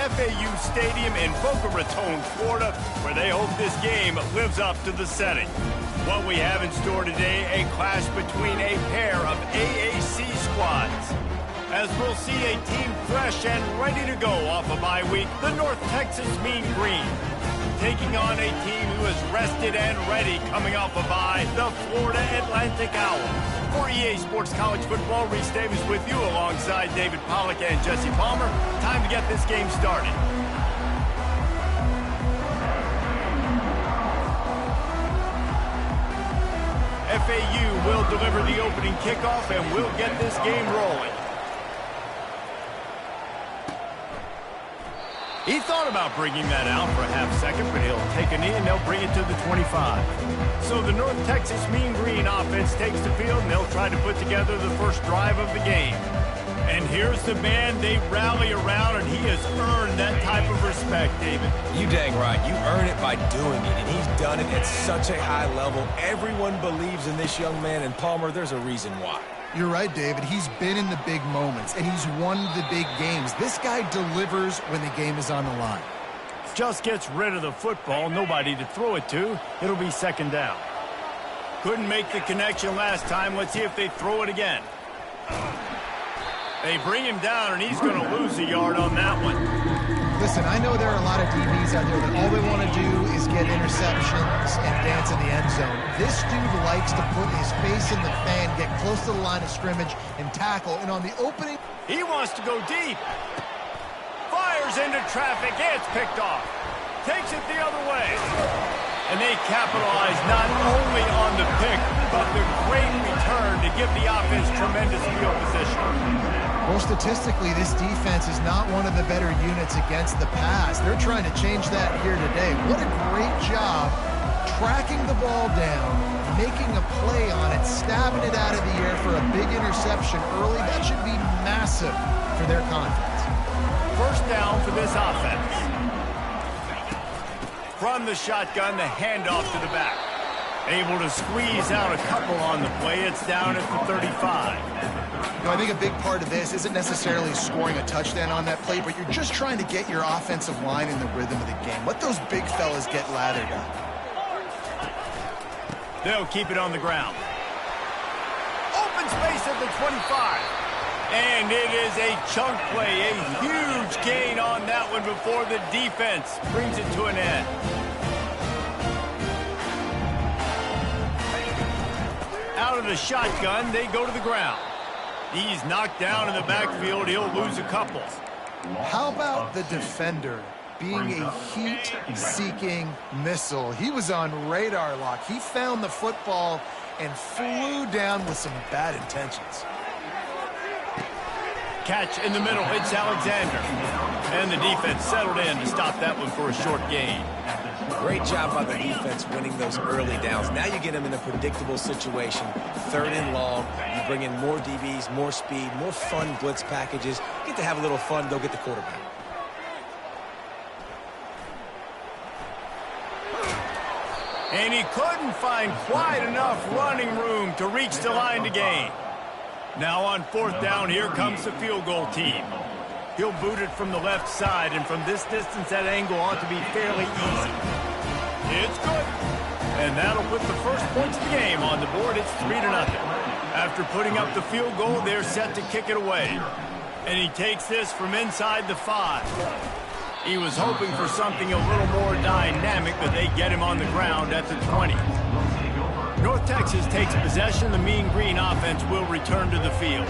FAU Stadium in Boca Raton, Florida, where they hope this game lives up to the setting. What we have in store today, a clash between a pair of AAC squads. As we'll see a team fresh and ready to go off a bye week, the North Texas Mean Green, taking on a team who is rested and ready coming off a bye, the Florida Atlantic Owls. For EA Sports College Football, Reese Davis with you alongside David Pollack and Jesse Palmer. Time to get this game started. FAU will deliver the opening kickoff and we'll get this game rolling. He thought about bringing that out for a half second, but he'll take a knee and they'll bring it to the 25. So the North Texas Mean Green offense takes the field and they'll try to put together the first drive of the game. And here's the man they rally around, and he has earned that type of respect, David. You dang right. You earn it by doing it, and he's done it at such a high level. Everyone believes in this young man, and Palmer, there's a reason why. You're right, David. He's been in the big moments, and he's won the big games. This guy delivers when the game is on the line. Just gets rid of the football, nobody to throw it to. It'll be second down. Couldn't make the connection last time. Let's see if they throw it again. They bring him down, and he's going to lose a yard on that one. Listen, I know there are a lot of DBs out there that all they want to do is get interceptions and dance in the end zone. This dude likes to put his face in the fan, get close to the line of scrimmage, and tackle. And on the opening... He wants to go deep. Fires into traffic. It's picked off. Takes it the other way. And they capitalize not only on the pick, but the great return to give the offense tremendous field position. Well, statistically, this defense is not one of the better units against the pass. They're trying to change that here today. What a great job tracking the ball down, making a play on it, stabbing it out of the air for a big interception early. That should be massive for their confidence. First down for this offense. From the shotgun, the handoff to the back. Able to squeeze out a couple on the play. It's down at the 35. You know, I think a big part of this isn't necessarily scoring a touchdown on that play, but you're just trying to get your offensive line in the rhythm of the game. Let those big fellas get lathered up. They'll keep it on the ground. Open space at the 25. And it is a chunk play, a huge gain on that one before the defense brings it to an end. Out of the shotgun, they go to the ground. He's knocked down in the backfield. He'll lose a couple. How about the defender being a heat-seeking missile? He was on radar lock. He found the football and flew down with some bad intentions. Catch in the middle. It's Alexander. And the defense settled in to stop that one for a short gain. Great job by the defense winning those early downs. Now you get them in a predictable situation. Third and long. You bring in more DBs, more speed, more fun blitz packages. Get to have a little fun. Go get the quarterback. And he couldn't find quite enough running room to reach the line to gain. Now on fourth down, here comes the field goal team. He'll boot it from the left side, and from this distance, that angle ought to be fairly easy. It's good. And that'll put the first points of the game on the board. It's 3-0. After putting up the field goal, they're set to kick it away. And he takes this from inside the 5. He was hoping for something a little more dynamic, but they get him on the ground at the 20. North Texas takes possession. The Mean Green offense will return to the field.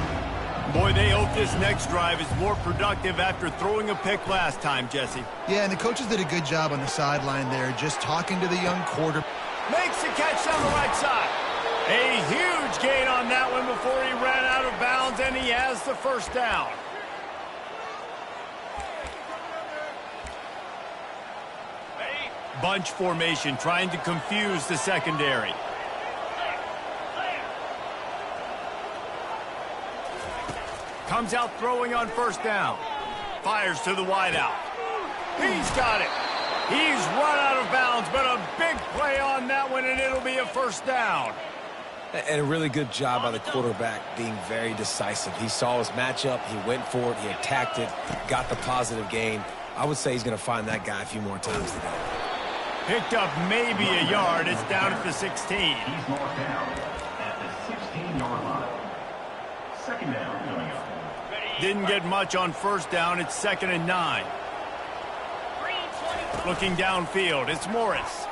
Boy, they hope this next drive is more productive after throwing a pick last time, Jesse. Yeah, and the coaches did a good job on the sideline there, just talking to the young quarterback. Makes the catch down the right side. A huge gain on that one before he ran out of bounds, and he has the first down. Bunch formation, trying to confuse the secondary. Comes out throwing on first down. Fires to the wideout. He's got it. He's run out of bounds, but a big play on that one, and it'll be a first down. And a really good job by the quarterback being very decisive. He saw his matchup, he went for it, he attacked it, got the positive gain. I would say he's going to find that guy a few more times today. Picked up maybe a yard. It's down at the 16. He's marked down at the 16-yard line. Second down coming up. Didn't get much on first down. It's 2nd and 9. Looking downfield, it's Morris.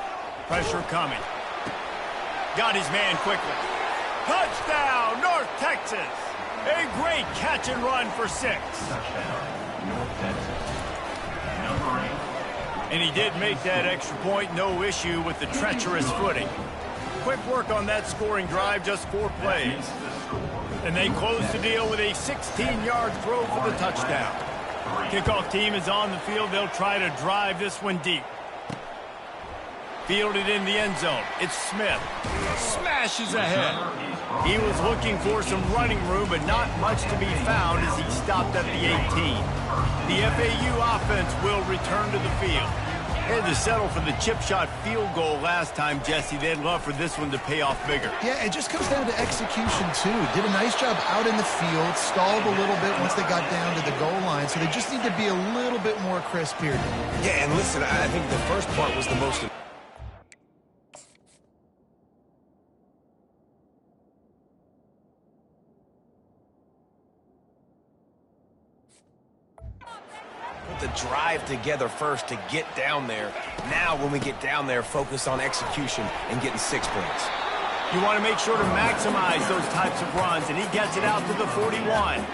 Pressure coming. Got his man quickly. Touchdown, North Texas. A great catch and run for 6. Touchdown, North Texas. Number 8. And he did make that extra point, no issue with the treacherous footing. Quick work on that scoring drive, just 4 plays. And they close the deal with a 16-yard throw for the touchdown. Kickoff team is on the field. They'll try to drive this one deep. Fielded in the end zone. It's Smith. Smashes ahead. He was looking for some running room, but not much to be found as he stopped at the 18. The FAU offense will return to the field. Had to settle for the chip shot field goal last time, Jesse. They'd love for this one to pay off bigger. Yeah, it just comes down to execution, too. Did a nice job out in the field, stalled a little bit once they got down to the goal line, so they just need to be a little bit more crisp here. Yeah, and listen, I think the first part was the most... the drive together first to get down there. Now, when we get down there, focus on execution and getting 6 points. You want to make sure to maximize those types of runs, and he gets it out to the 41.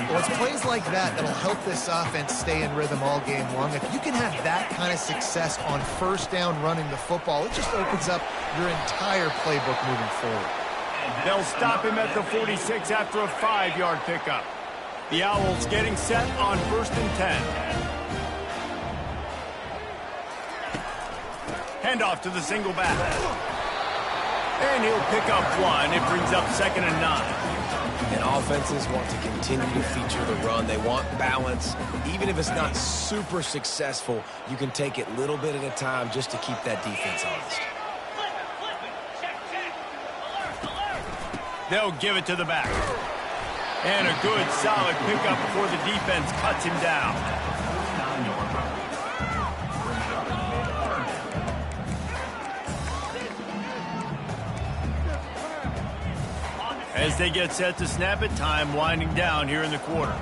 Well, it's plays like that that'll help this offense stay in rhythm all game long. If you can have that kind of success on first down running the football, it just opens up your entire playbook moving forward. They'll stop him at the 46 after a 5-yard pickup. The Owls getting set on 1st and 10. Handoff to the single back. And he'll pick up 1. It brings up 2nd and 9. And offenses want to continue to feature the run. They want balance. Even if it's not super successful, you can take it little bit at a time just to keep that defense honest. They'll give it to the back. And a good, solid pickup before the defense cuts him down. As they get set to snap it, time winding down here in the quarter.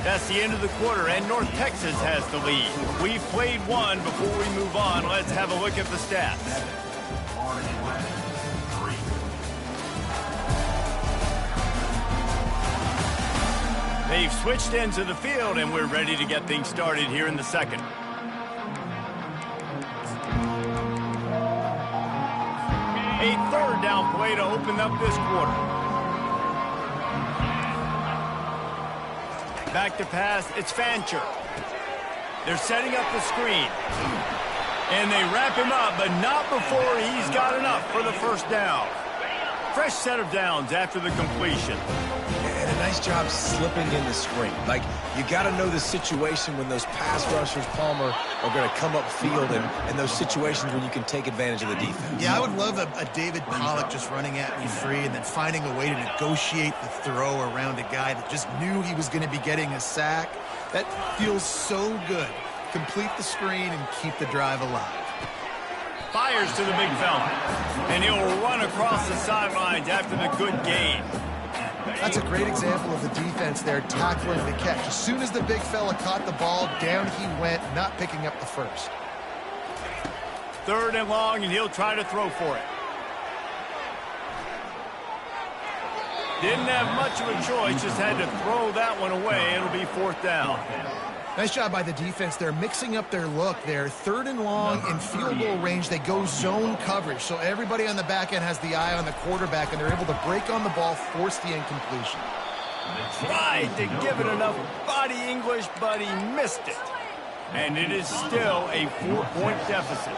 That's the end of the quarter, and North Texas has the lead. We've played one. Before we move on, let's have a look at the stats. They've switched ends of the field, and we're ready to get things started here in the second. A 3rd down play to open up this quarter. Back to pass, it's Fancher. They're setting up the screen. And they wrap him up, but not before he's got enough for the 1st down. Fresh set of downs after the completion. And a nice job slipping in the screen. Like, you got to know the situation when those pass rushers, Palmer, are going to come upfield and those situations when you can take advantage of the defense. Yeah, I would love a David Pollock just running at me free and then finding a way to negotiate the throw around a guy that just knew he was going to be getting a sack. That feels so good. Complete the screen and keep the drive alive. Fires to the big fella. And he'll run across the sidelines after the good gain. That's a great example of the defense there tackling the catch. As soon as the big fella caught the ball, down he went, not picking up the first. 3rd and long, and he'll try to throw for it. Didn't have much of a choice, just had to throw that one away. It'll be 4th down. Nice job by the defense. They're mixing up their look there. 3rd and long in field goal range. They go zone coverage. So everybody on the back end has the eye on the quarterback, and they're able to break on the ball, force the incompletion. Tried to give it enough body English, but he missed it. And it is still a 4-point deficit.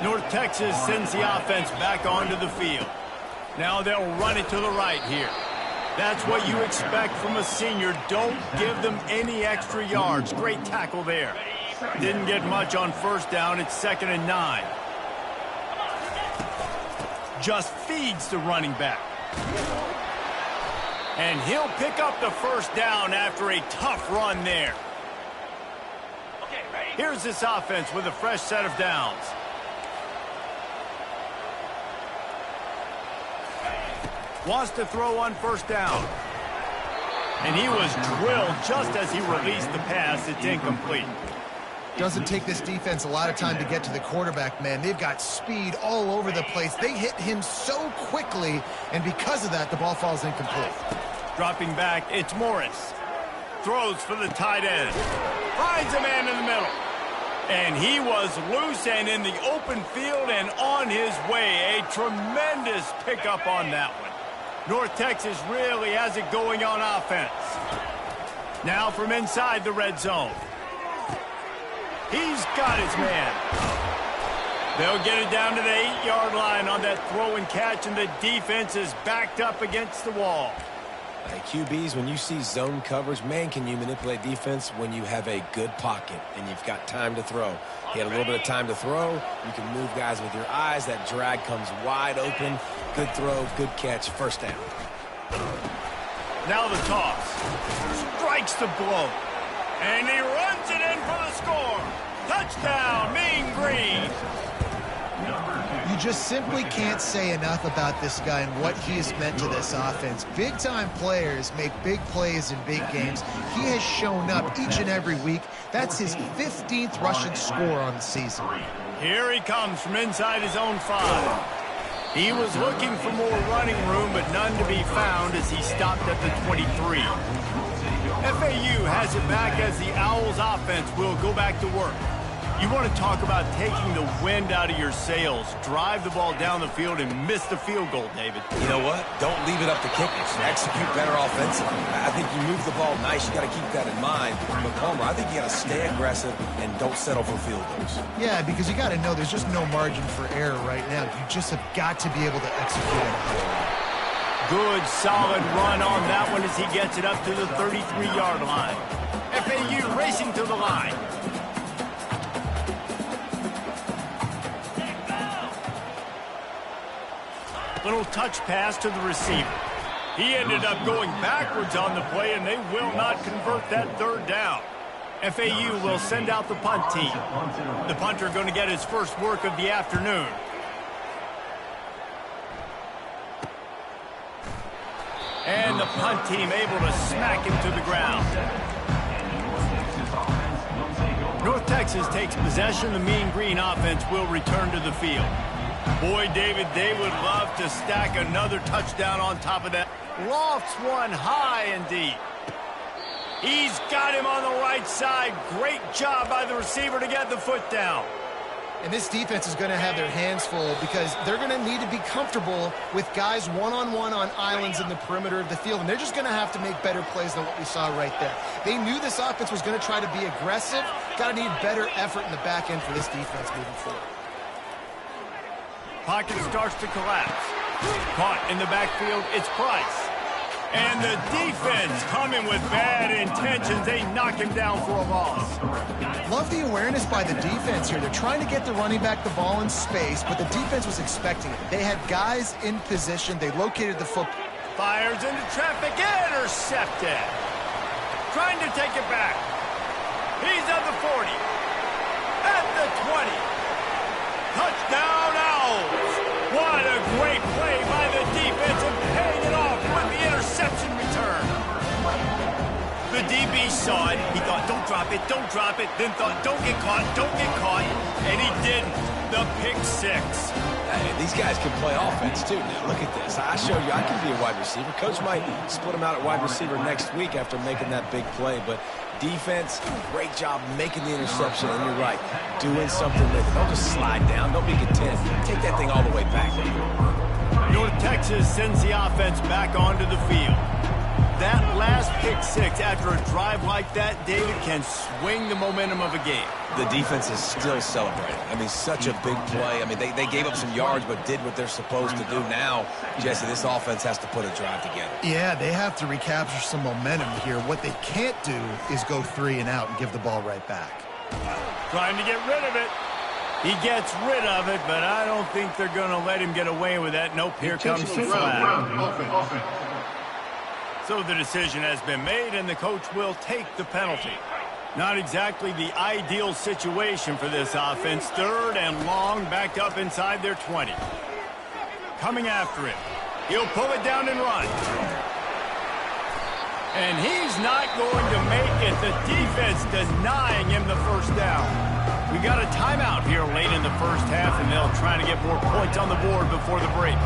North Texas sends the offense back onto the field. Now they'll run it to the right here. That's what you expect from a senior. Don't give them any extra yards. Great tackle there. Didn't get much on 1st down. It's 2nd and 9. Just feeds the running back. And he'll pick up the first down after a tough run there. Here's this offense with a fresh set of downs. Wants to throw on first down. And he was drilled just as he released the pass. It's incomplete. Doesn't take this defense a lot of time to get to the quarterback, man. They've got speed all over the place. They hit him so quickly, and because of that, the ball falls incomplete. Dropping back, it's Morris. Throws for the tight end. Finds a man in the middle. And he was loose and in the open field and on his way. A tremendous pickup on that one. North Texas really has it going on offense. Now from inside the red zone. He's got his man. They'll get it down to the 8-yard line on that throw and catch, and the defense is backed up against the wall. QBs, when you see zone coverage, man, can you manipulate defense when you have a good pocket and you've got time to throw. He had a little bit of time to throw. You can move guys with your eyes. That drag comes wide open. Good throw, good catch, first down. Now the toss. Strikes the blow. And he runs it in for the score. Touchdown, Mean Green. You just simply can't say enough about this guy and what he has meant to this offense. Big-time players make big plays in big games. He has shown up each and every week. That's his 15th rushing score on the season. Here he comes from inside his own 5. He was looking for more running room, but none to be found as he stopped at the 23. FAU has it back as the Owls offense will go back to work. You want to talk about taking the wind out of your sails. Drive the ball down the field and miss the field goal, David. You know what? Don't leave it up to kickers. Execute better offensively. I think you move the ball nice. You got to keep that in mind. But Palmer, I think you got to stay aggressive and don't settle for field goals. Yeah, because you got to know there's just no margin for error right now. You just have got to be able to execute it. Good, solid run on that one as he gets it up to the 33-yard line. FAU racing to the line. Little touch pass to the receiver. He ended up going backwards on the play, and they will not convert that third down. FAU will send out the punt team. The punter going to get his first work of the afternoon. And the punt team able to smack him to the ground. North Texas takes possession. The Mean Green offense will return to the field. Boy, David, they would love to stack another touchdown on top of that. Lofts one high and deep. He's got him on the right side. Great job by the receiver to get the foot down. And this defense is going to have their hands full because they're going to need to be comfortable with guys one-on-one on islands in the perimeter of the field. And they're just going to have to make better plays than what we saw right there. They knew this offense was going to try to be aggressive. Got to need better effort in the back end for this defense moving forward. Pocket starts to collapse. Caught in the backfield, it's Price. And the defense coming with bad intentions. They knock him down for a loss. Love the awareness by the defense here. They're trying to get the running back the ball in space, but the defense was expecting it. They had guys in position. They located the football. Fires into traffic, intercepted. Trying to take it back. He's at the 40. At the 20. Touchdown, Owls. What a great play by the defense and paying it off with the interception return. The DB saw it. He thought, don't drop it, don't drop it. Then thought, don't get caught, don't get caught. And he didn't. The pick 6. Hey, these guys can play offense, too. Now, look at this. I showed you I can be a wide receiver. Coach might split him out at wide receiver next week after making that big play. But defense, great job making the interception. And you're right, doing something with it. Don't just slide down. Don't be content. Take that thing all the way back. North Texas sends the offense back onto the field. That last pick 6 after a drive like that, David, can swing the momentum of a game. The defense is still celebrating. I mean, such a big play. I mean, they gave up some yards but did what they're supposed to do. Now, Jesse, this offense has to put a drive together. Yeah, they have to recapture some momentum here. What they can't do is go 3 and out and give the ball right back. Trying to get rid of it. He gets rid of it, but I don't think they're going to let him get away with that. Nope, here comes the flag. So the decision has been made, and the coach will take the penalty. Not exactly the ideal situation for this offense. 3rd and long, backed up inside their 20. Coming after him. He'll pull it down and run. And he's not going to make it. The defense denying him the first down. We got a timeout here late in the first half, and they'll try to get more points on the board before the break.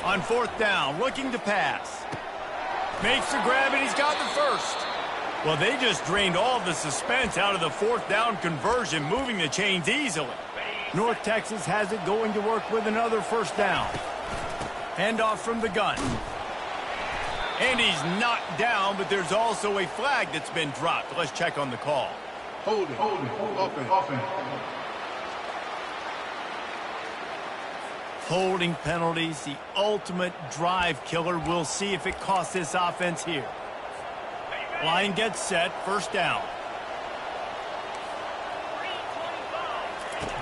On 4th down, looking to pass. Makes the grab, and he's got the first. Well, they just drained all the suspense out of the 4th down conversion, moving the chains easily. North Texas has it going to work with another 1st down. Handoff from the gun. And he's knocked down, but there's also a flag that's been dropped. Let's check on the call. Hold it. Offense. Holding penalties, the ultimate drive killer. We'll see if it costs this offense here. Line gets set, 1st down.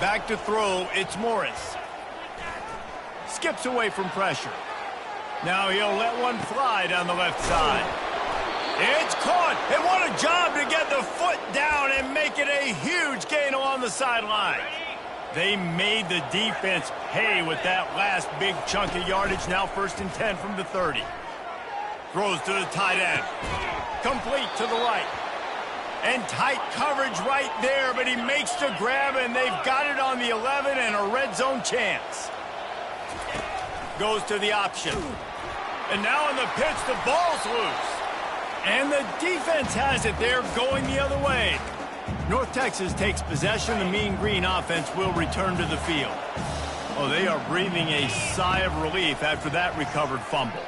Back to throw, it's Morris. Skips away from pressure. Now he'll let one fly down the left side. It's caught, and what a job to get the foot down and make it a huge gain along the sideline. They made the defense pay with that last big chunk of yardage. Now 1st and 10 from the 30. Throws to the tight end. Complete to the right. And tight coverage right there, but he makes the grab, and they've got it on the 11 and a red zone chance. Goes to the option. And now in the pitch, the ball's loose. And the defense has it there, going the other way. North Texas takes possession. The Mean Green offense will return to the field. Oh, they are breathing a sigh of relief after that recovered fumble.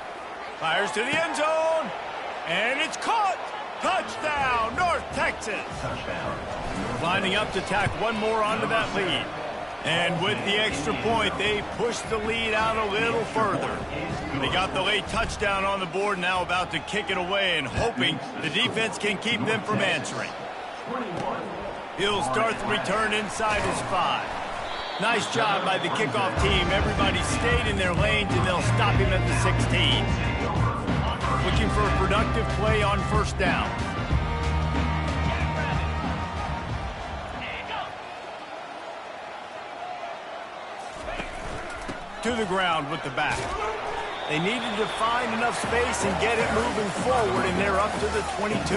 Fires to the end zone. And it's caught. Touchdown, North Texas. Touchdown. Lining up to tack one more onto that lead. And with the extra point, they push the lead out a little further. They got the late touchdown on the board, now about to kick it away and hoping the defense can keep them from answering. He'll start the return inside his 5. Nice job by the kickoff team. Everybody stayed in their lanes, and they'll stop him at the 16. Looking for a productive play on 1st down. To the ground with the back. They needed to find enough space and get it moving forward, and they're up to the 22.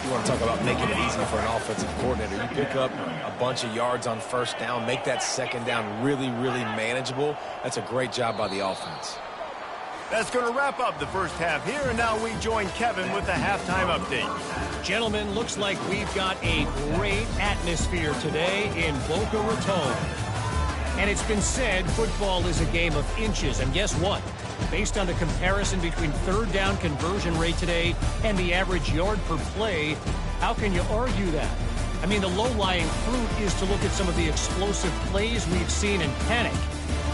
You want to talk about making it easy for an offensive coordinator. You pick up a bunch of yards on 1st down, make that 2nd down really, really manageable. That's a great job by the offense. That's going to wrap up the first half here, and now we join Kevin with the halftime update. Gentlemen, looks like we've got a great atmosphere today in Boca Raton. And it's been said football is a game of inches, and guess what? Based on the comparison between 3rd down conversion rate today and the average yard per play, how can you argue that? I mean, the low-lying fruit is to look at some of the explosive plays we've seen in panic.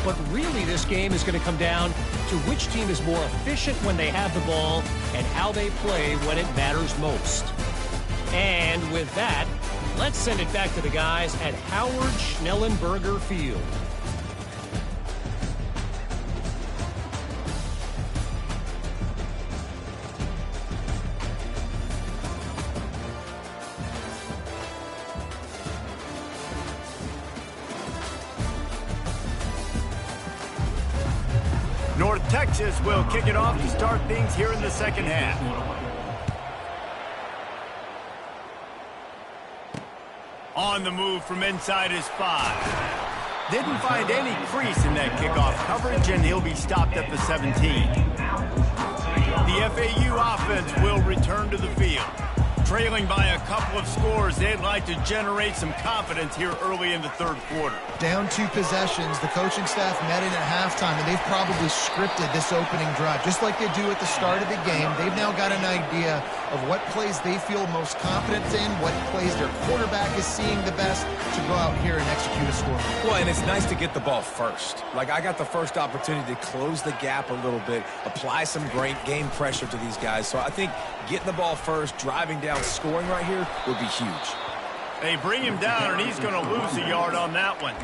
But really, this game is going to come down to which team is more efficient when they have the ball and how they play when it matters most. And with that, let's send it back to the guys at Howard Schnellenberger Field. North Texas will kick it off to start things here in the second half. On the move from inside his 5. Didn't find any crease in that kickoff coverage, and he'll be stopped at the 17. The FAU offense will return to the field. Trailing by a couple of scores, they'd like to generate some confidence here early in the 3rd quarter. Down 2 possessions, the coaching staff met in at halftime, and they've probably scripted this opening drive. Just like they do at the start of the game, they've now got an idea of what plays they feel most confident in, what plays their quarterback is seeing the best to go out here and execute a score. Well, and it's nice to get the ball first. Like, I got the first opportunity to close the gap a little bit, apply some great game pressure to these guys. So I think getting the ball first, driving down down scoring right here would be huge. They bring him down, and he's going to lose a yard on that one.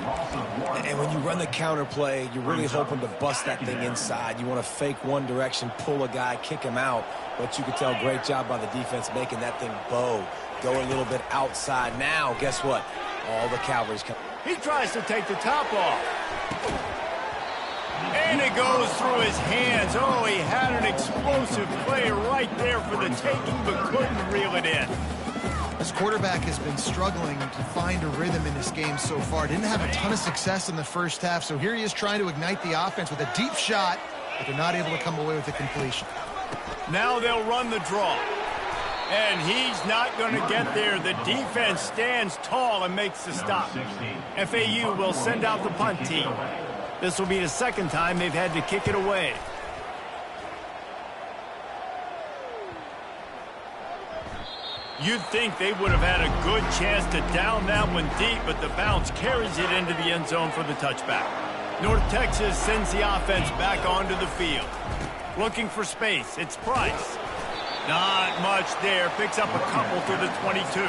And when you run the counter play, you're really hoping to bust that thing inside. You want to fake one direction, pull a guy, kick him out. But you can tell, great job by the defense making that thing bow, go a little bit outside. Now, guess what? All the cavalry's coming. He tries to take the top off. And it goes through his hands. Oh, he had an explosive play right there for the taking, but couldn't reel it in. This quarterback has been struggling to find a rhythm in this game so far. Didn't have a ton of success in the first half, so here he is trying to ignite the offense with a deep shot, but they're not able to come away with the completion. Now they'll run the draw. And he's not going to get there. The defense stands tall and makes the stop. FAU will send out the punt team. This will be the second time they've had to kick it away. You'd think they would have had a good chance to down that one deep, but the bounce carries it into the end zone for the touchback. North Texas sends the offense back onto the field. Looking for space, it's Price. Not much there, picks up a couple to the 22.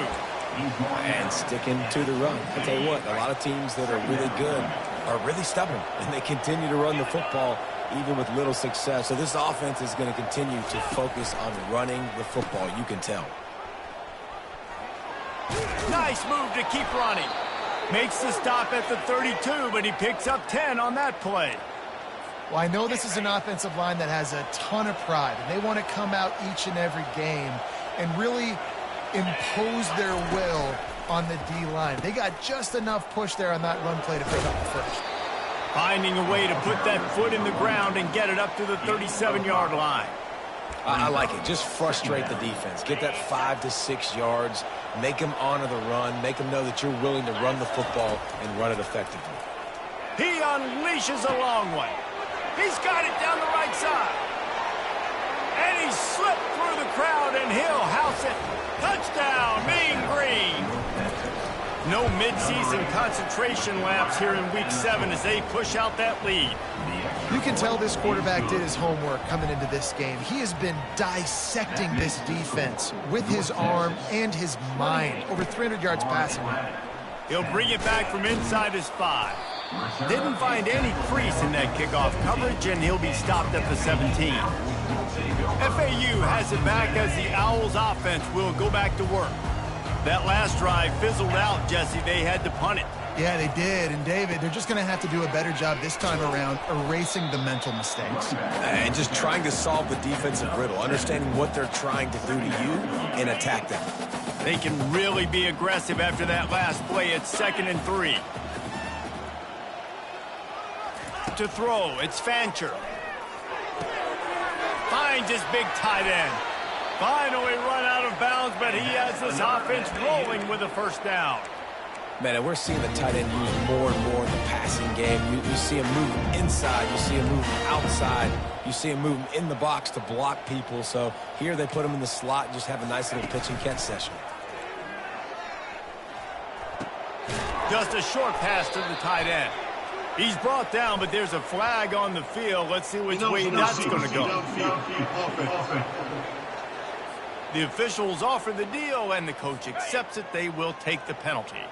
And sticking to the run. I'll tell you what, a lot of teams that are really good are really stubborn, and they continue to run the football even with little success. So this offense is going to continue to focus on running the football, you can tell. Nice move to keep running. Makes the stop at the 32, but he picks up 10 on that play. Well, I know this is an offensive line that has a ton of pride, and they want to come out each and every game and really impose their will on the D-line. They got just enough push there on that run play to pick up the first. Finding a way to put that foot in the ground and get it up to the 37-yard line. I like it. Just frustrate the defense. Get that 5 to 6 yards. Make them honor the run. Make them know that you're willing to run the football and run it effectively. He unleashes a long one. He's got it down the right side. And he slipped through the crowd, and he'll house it. Touchdown, Mean Green. No midseason concentration laps here in Week 7 as they push out that lead. You can tell this quarterback did his homework coming into this game. He has been dissecting this defense with his arm and his mind. Over 300 yards passing. He'll bring it back from inside his 5. Didn't find any crease in that kickoff coverage, and he'll be stopped at the 17. FAU has it back as the Owls offense will go back to work. That last drive fizzled out, Jesse. They had to punt it. Yeah, they did. And, David, they're just going to have to do a better job this time around erasing the mental mistakes. And just trying to solve the defensive riddle, understanding what they're trying to do to you and attack them. They can really be aggressive after that last play. It's 2nd and 3. To throw, it's Fancher. Finds his big tight end. Finally run out of bounds, but he has this offense rolling with a first down. Man, and we're seeing the tight end used more and more in the passing game. You see him moving inside. You see him moving outside. You see him moving in the box to block people. So here they put him in the slot and just have a nice little pitch and catch session. Just a short pass to the tight end. He's brought down, but there's a flag on the field. Let's see which way that's going to go. The officials offer the deal, and the coach accepts it. They will take the penalty.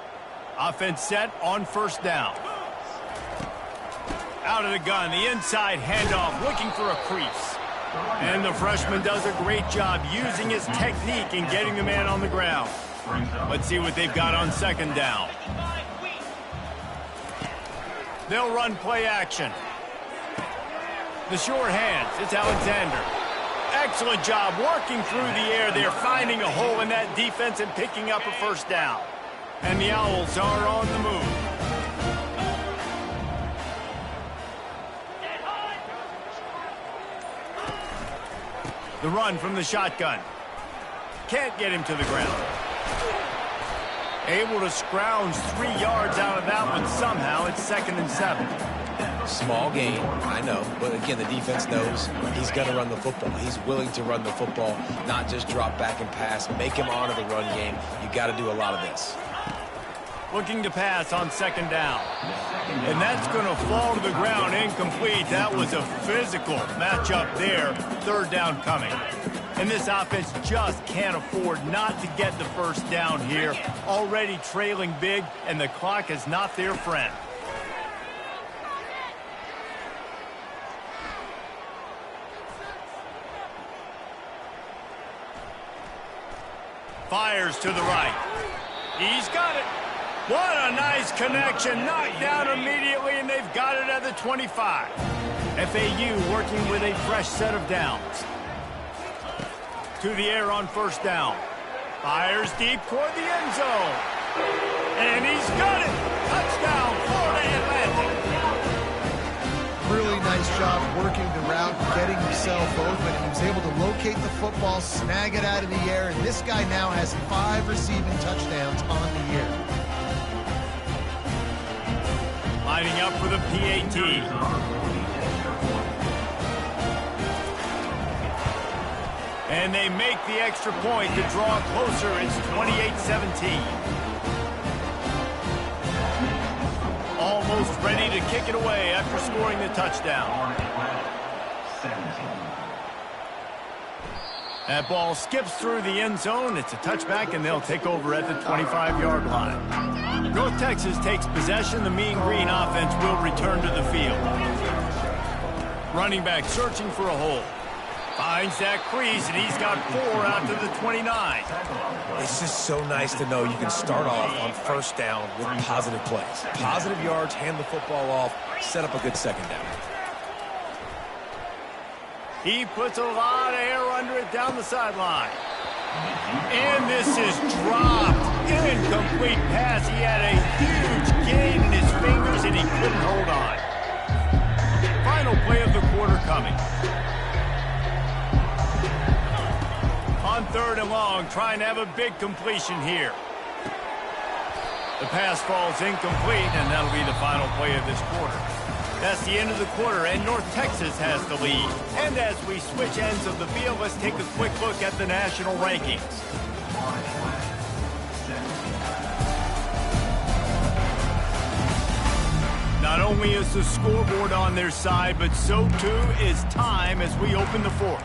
Offense set on first down. Out of the gun, the inside handoff, looking for a crease. And the freshman does a great job using his technique and getting the man on the ground. Let's see what they've got on 2nd down. They'll run play action. The short hands, it's Alexander. Excellent job working through the air there, finding a hole in that defense and picking up a first down. And the Owls are on the move. The run from the shotgun. Can't get him to the ground. Able to scrounge 3 yards out of that one somehow. It's 2nd and 7. Small gain, I know, but again, the defense knows he's going to run the football. He's willing to run the football, not just drop back and pass, make him honor the run game. You got to do a lot of this. Looking to pass on 2nd down. And that's going to fall to the ground incomplete. That was a physical matchup there. 3rd down coming. And this offense just can't afford not to get the first down here. Already trailing big, and the clock is not their friend. Fires to the right. He's got it. What a nice connection. Knocked down immediately, and they've got it at the 25. FAU working with a fresh set of downs. To the air on first down. Fires deep toward the end zone. And he's got it. Touchdown, Florida Atlantic. Really nice job working the route, getting himself open. He was able to locate the football, snag it out of the air, and this guy now has 5 receiving touchdowns on the year. Lining up for the PAT. And they make the extra point to draw closer. It's 28-17. Almost ready to kick it away after scoring the touchdown. That ball skips through the end zone. It's a touchback, and they'll take over at the 25-yard line. North Texas takes possession. The Mean Green offense will return to the field. Running back searching for a hole. Finds that crease, and he's got 4 out to the 29. It's just so nice to know you can start off on first down with positive plays. Positive yards, hand the football off, set up a good second down. He puts a lot of air under it down the sideline. And this is dropped. Incomplete pass. He had a huge gain in his fingers, and he couldn't hold on. Final play of the quarter coming. On 3rd and long, trying to have a big completion here. The pass falls incomplete, and that'll be the final play of this quarter. That's the end of the quarter, and North Texas has the lead. And as we switch ends of the field, let's take a quick look at the national rankings. Not only is the scoreboard on their side, but so too is time as we open the 4th.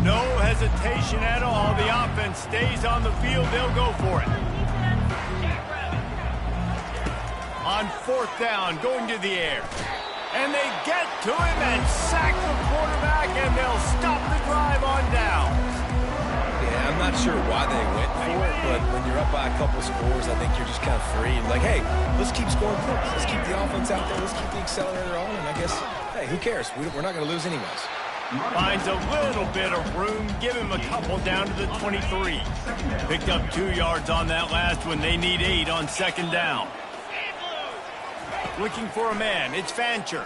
No hesitation at all. The offense stays on the field. They'll go for it. On 4th down, going to the air. And they get to him and sack the quarterback, and they'll stop the drive on down. Yeah, I'm not sure why they went for it, but when you're up by a couple scores, I think you're just kind of free. Like, hey, let's keep scoring points. Let's keep the offense out there. Let's keep the accelerator on, and I guess, hey, who cares? We're not going to lose anyways. Finds a little bit of room. Give him a couple down to the 23. Picked up 2 yards on that last one. They need 8 on 2nd down. Looking for a man. It's Fancher.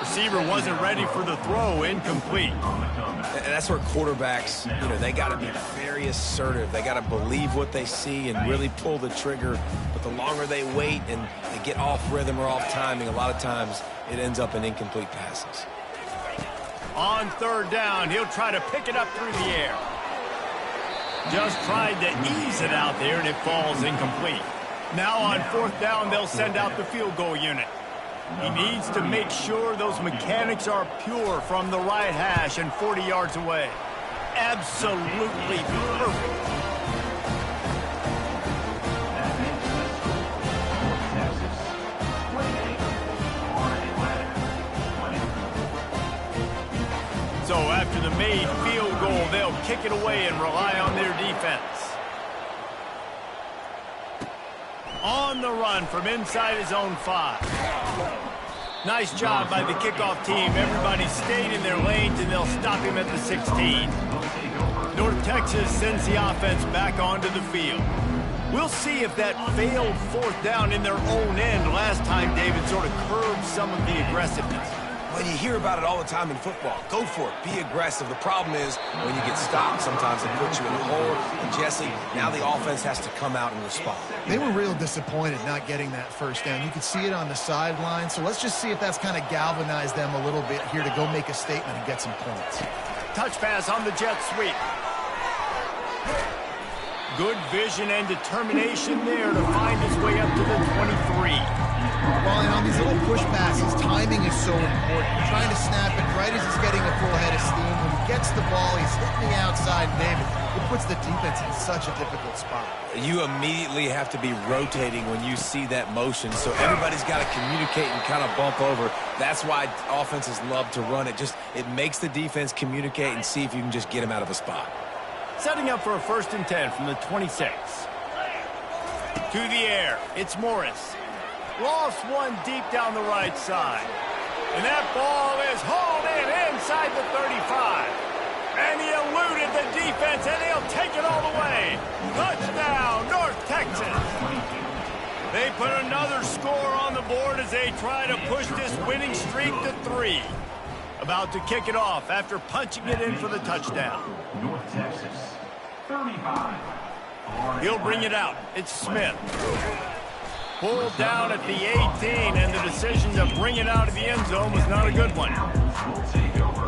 Receiver wasn't ready for the throw. Incomplete. And that's where quarterbacks, they got to be very assertive. They got to believe what they see and really pull the trigger. But the longer they wait and they get off rhythm or off timing, a lot of times it ends up in incomplete passes. On 3rd down, he'll try to pick it up through the air. Just tried to ease it out there, and it falls incomplete. Now on 4th down, they'll send out the field goal unit. He needs to make sure those mechanics are pure from the right hash and 40 yards away. Absolutely perfect. So after the made field goal, they'll kick it away and rely on their defense. On the run from inside his own 5. Nice job by the kickoff team. Everybody stayed in their lanes, and they'll stop him at the 16. North Texas sends the offense back onto the field. We'll see if that failed 4th down in their own end last time, David, sort of curbed some of the aggressiveness. When you hear about it all the time in football, go for it. Be aggressive. The problem is when you get stopped, sometimes it puts you in a hole. And Jesse, now the offense has to come out and respond. They were real disappointed not getting that first down. You could see it on the sideline. So let's just see if that's kind of galvanized them a little bit here to go make a statement and get some points. Touch pass on the jet sweep. Good vision and determination there to find his way up to the 23. Well, in on these little push passes, timing is so important. You're trying to snap it right as he's getting a full head of steam. When he gets the ball, he's hitting the outside, and David, it puts the defense in such a difficult spot. You immediately have to be rotating when you see that motion, so everybody's got to communicate and kind of bump over. That's why offenses love to run it. It makes the defense communicate and see if you can just get him out of a spot. Setting up for a 1st and 10 from the 26. To the air, it's Morris. Lost one deep down the right side. And that ball is hauled in inside the 35. And he eluded the defense, and he'll take it all the way. Touchdown, North Texas. They put another score on the board as they try to push this winning streak to 3. About to kick it off after punching it in for the touchdown. North Texas, 35. He'll bring it out. It's Smith. Pulled down at the 18, and the decision to bring it out of the end zone was not a good one.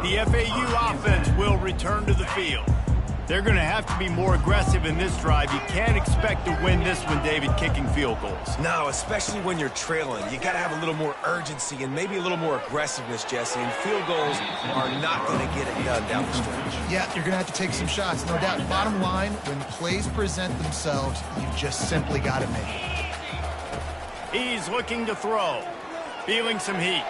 The FAU offense will return to the field. They're going to have to be more aggressive in this drive. You can't expect to win this one, David, kicking field goals. No, especially when you're trailing. You got to have a little more urgency and maybe a little more aggressiveness, Jesse. And field goals are not going to get it done down the stretch. Yeah, you're going to have to take some shots, no doubt. Bottom line, when plays present themselves, you just simply got to make it. He's looking to throw, feeling some heat.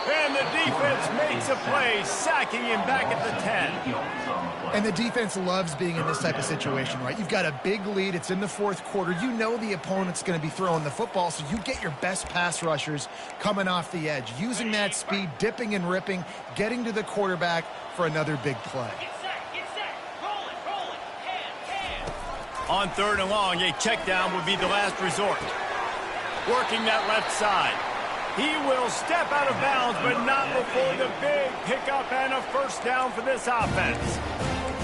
And the defense makes a play, sacking him back at the 10. And the defense loves being in this type of situation, right? You've got a big lead. It's in the 4th quarter. You know the opponent's going to be throwing the football, so you get your best pass rushers coming off the edge, using that speed, dipping and ripping, getting to the quarterback for another big play. On 3rd and long, a check down would be the last resort. Working that left side. He will step out of bounds, but not before the big pickup and a 1st down for this offense.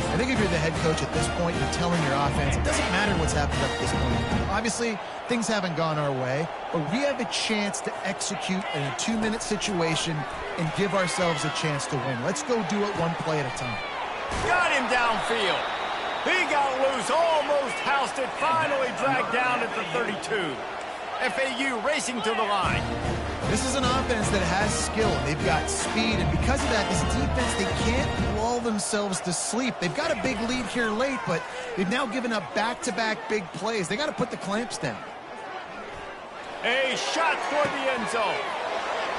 I think if you're the head coach at this point, you're telling your offense, it doesn't matter what's happened up to this point. Obviously, things haven't gone our way, but we have a chance to execute in a 2-minute situation and give ourselves a chance to win. Let's go do it one play at a time. Got him downfield. He got loose, almost housed it, finally dragged down at the 32. FAU racing to the line. This is an offense that has skill. They've got speed, and because of that, this defense, they can't lull themselves to sleep. They've got a big lead here late, but they've now given up back-to-back big plays. They got to put the clamps down. A shot toward the end zone.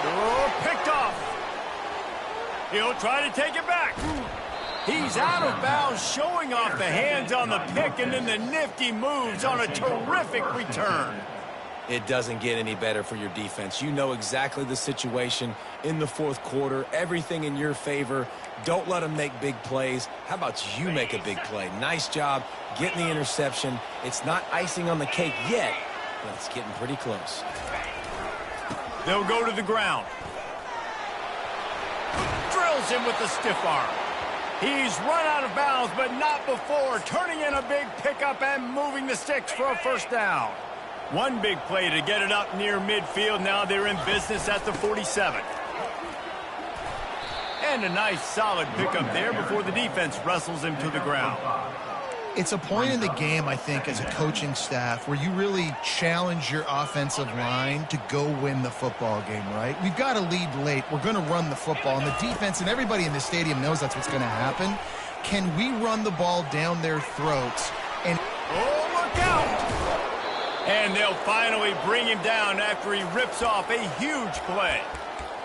Oh, picked off. He'll try to take it back. He's out of bounds, showing off the hands on the pick, and then the nifty moves on a terrific return. It doesn't get any better for your defense. You know exactly the situation in the 4th quarter, everything in your favor. Don't let them make big plays. How about you make a big play? Nice job getting the interception. It's not icing on the cake yet, but it's getting pretty close. They'll go to the ground. Drills him with the stiff arm. He's run out of bounds, but not before turning in a big pickup and moving the sticks for a 1st down. One big play to get it up near midfield. Now they're in business at the 47. And a nice solid pickup there before the defense wrestles him to the ground. It's a point in the game, I think, as a coaching staff where you really challenge your offensive line to go win the football game, right? We've got a lead late. We're going to run the football, and the defense and everybody in the stadium knows that's what's going to happen. Can we run the ball down their throats? And oh, look out! And they'll finally bring him down after he rips off a huge play.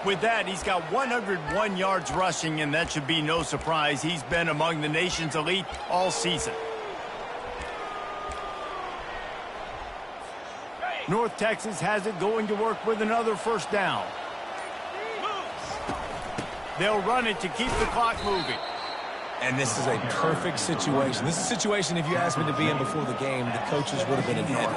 With that, he's got 101 yards rushing, and that should be no surprise. He's been among the nation's elite all season. North Texas has it going to work with another 1st down. They'll run it to keep the clock moving. And this is a perfect situation. This is a situation, if you asked me to be in before the game, the coaches would have been in heaven.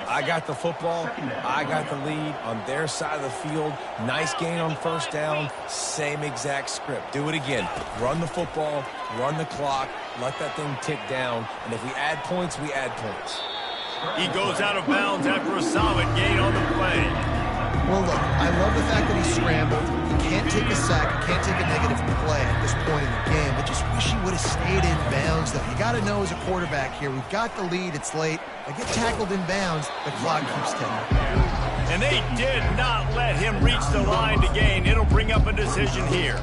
I got the football. I got the lead on their side of the field. Nice gain on 1st down. Same exact script. Do it again. Run the football, run the clock, let that thing tick down. And if we add points, we add points. He goes out of bounds after a solid gain on the play. well, look, I love the fact that he scrambled. He can't take a sack. He can't take a negative play at this point in the game. I just wish he would have stayed in bounds, though. You got to know as a quarterback here, we've got the lead. It's late. I get tackled in bounds, the clock keeps ticking. And And they did not let him reach the line to gain. It'll bring up a decision here.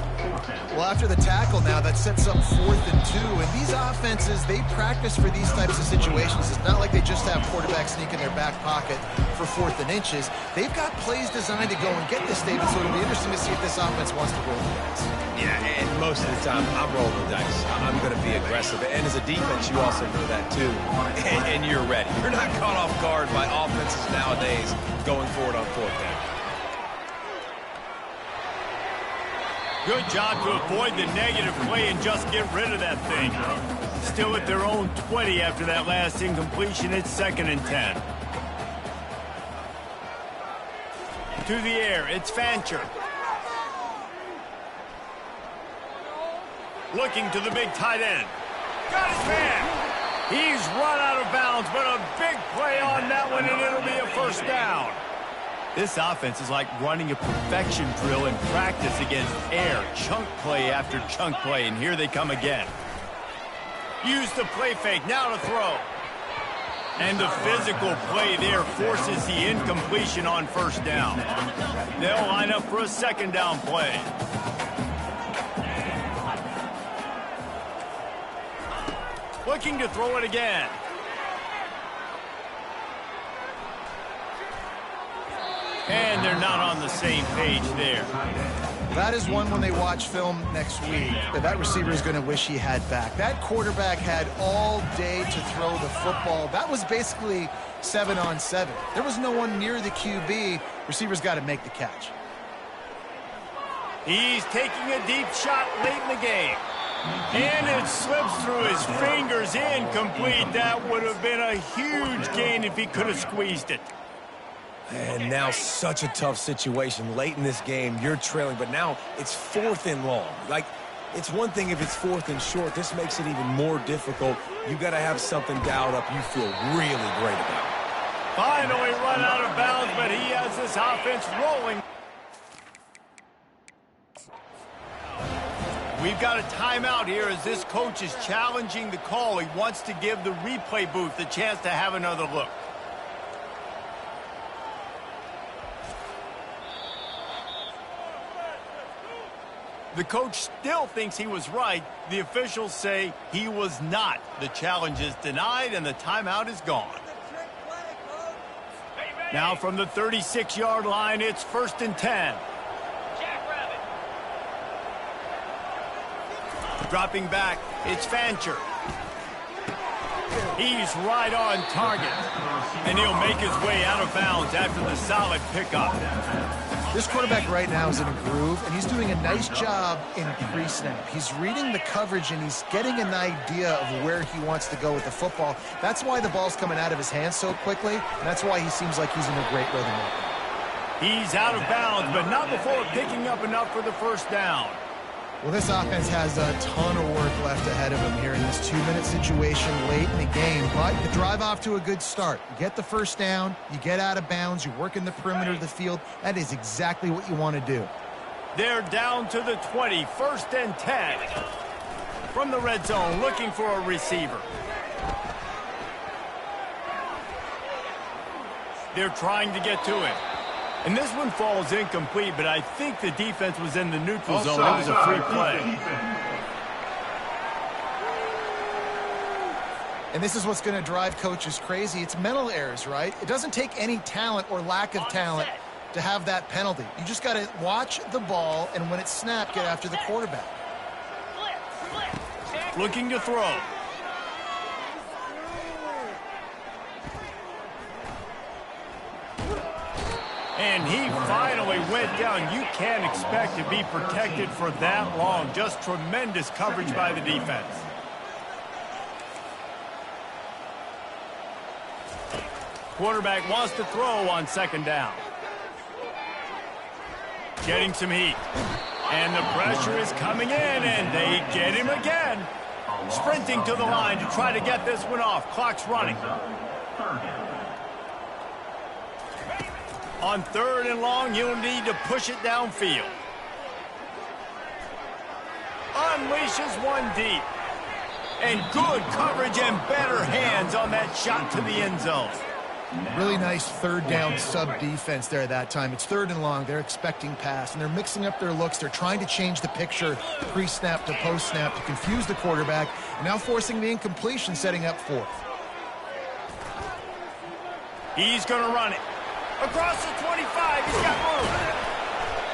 Well, after the tackle now, that sets up 4th and 2. And these offenses, they practice for these types of situations. It's not like they just have quarterbacks sneak in their back pocket for 4th and inches. They've got plays designed to go and get this, David, so it'll be interesting to see if this offense wants to roll the dice. Yeah, and most of the time, I'm rolling the dice. I'm going to be aggressive. And as a defense, you also know that too. And you're ready. You're not caught off guard by offenses nowadays going forward on 4th down. Good job to avoid the negative play and just get rid of that thing. Still at their own 20 after that last incompletion. It's 2nd and 10. To the air, it's Fancher. Looking to the big tight end. Got his man. He's run out of bounds, but a big play on that one, and it'll be a 1st down. This offense is like running a perfection drill in practice against air. Chunk play after chunk play, and here they come again. Use the play fake, now to throw. And the physical play there forces the incompletion on 1st down. They'll line up for a 2nd down play. Looking to throw it again. And they're not on the same page there. That is one when they watch film next week that receiver is going to wish he had back. That quarterback had all day to throw the football. That was basically 7-on-7. There was no one near the QB. Receiver's got to make the catch. He's taking a deep shot late in the game. And it slips through his fingers, incomplete. That would have been a huge gain if he could have squeezed it. And now such a tough situation. Late in this game, you're trailing, but now it's 4th and long. Like, it's one thing if it's 4th and short. This makes it even more difficult. You got to have something dialed up you feel really great about. Finally run out of bounds, but he has this offense rolling. We've got a timeout here as this coach is challenging the call. He wants to give the replay booth a chance to have another look. The coach still thinks he was right. The officials say he was not. The challenge is denied and the timeout is gone. Now from the 36-yard line, it's 1st and 10. Dropping back, it's Fancher. He's right on target. And he'll make his way out of bounds after the solid pickup. This quarterback right now is in a groove, and he's doing a nice job in pre-snap. He's reading the coverage, and he's getting an idea of where he wants to go with the football. That's why the ball's coming out of his hands so quickly, and that's why he seems like he's in a great rhythm right now. He's out of bounds, but not before picking up enough for the 1st down. Well, this offense has a ton of work left ahead of them here in this 2-minute situation late in the game. But the drive off to a good start. You get the 1st down, you get out of bounds, you work in the perimeter of the field. That is exactly what you want to do. They're down to the 20, 1st and 10. From the red zone, looking for a receiver. They're trying to get to him. And this one falls incomplete, but I think the defense was in the neutral zone. It was a free play. And this is what's going to drive coaches crazy. It's mental errors, right? It doesn't take any talent or lack of talent to have that penalty. You just got to watch the ball, and when it's snapped, get after the quarterback. Looking to throw. And he finally went down. You can't expect to be protected for that long. Just tremendous coverage by the defense. Quarterback wants to throw on 2nd down. Getting some heat. And the pressure is coming in, and they get him again. Sprinting to the line to try to get this one off. Clock's running. On 3rd and long, you'll need to push it downfield. Unleashes one deep. And good coverage and better hands on that shot to the end zone. Really nice third down sub defense there that time. It's 3rd and long. They're expecting pass, and they're mixing up their looks. They're trying to change the picture pre-snap to post-snap to confuse the quarterback, and now forcing the incompletion, setting up 4th. He's going to run it. Across the 25, he's got room.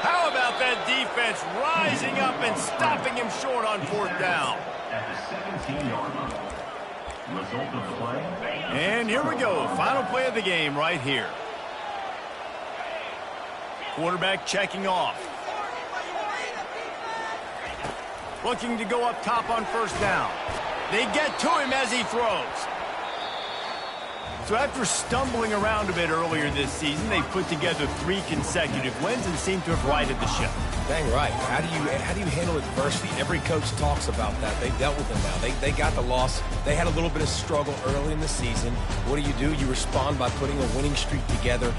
How about that defense rising up and stopping him short on 4th down? At the 17-yard line. Result of the play. And here we go. Final play of the game right here. Quarterback checking off. Looking to go up top on 1st down. They get to him as he throws. So after stumbling around a bit earlier this season, they've put together 3 consecutive wins and seem to have righted the ship. Dang right. How do you handle adversity? Every coach talks about that. They dealt with it now. They got the loss. They had a little bit of struggle early in the season. What do? You respond by putting a winning streak together.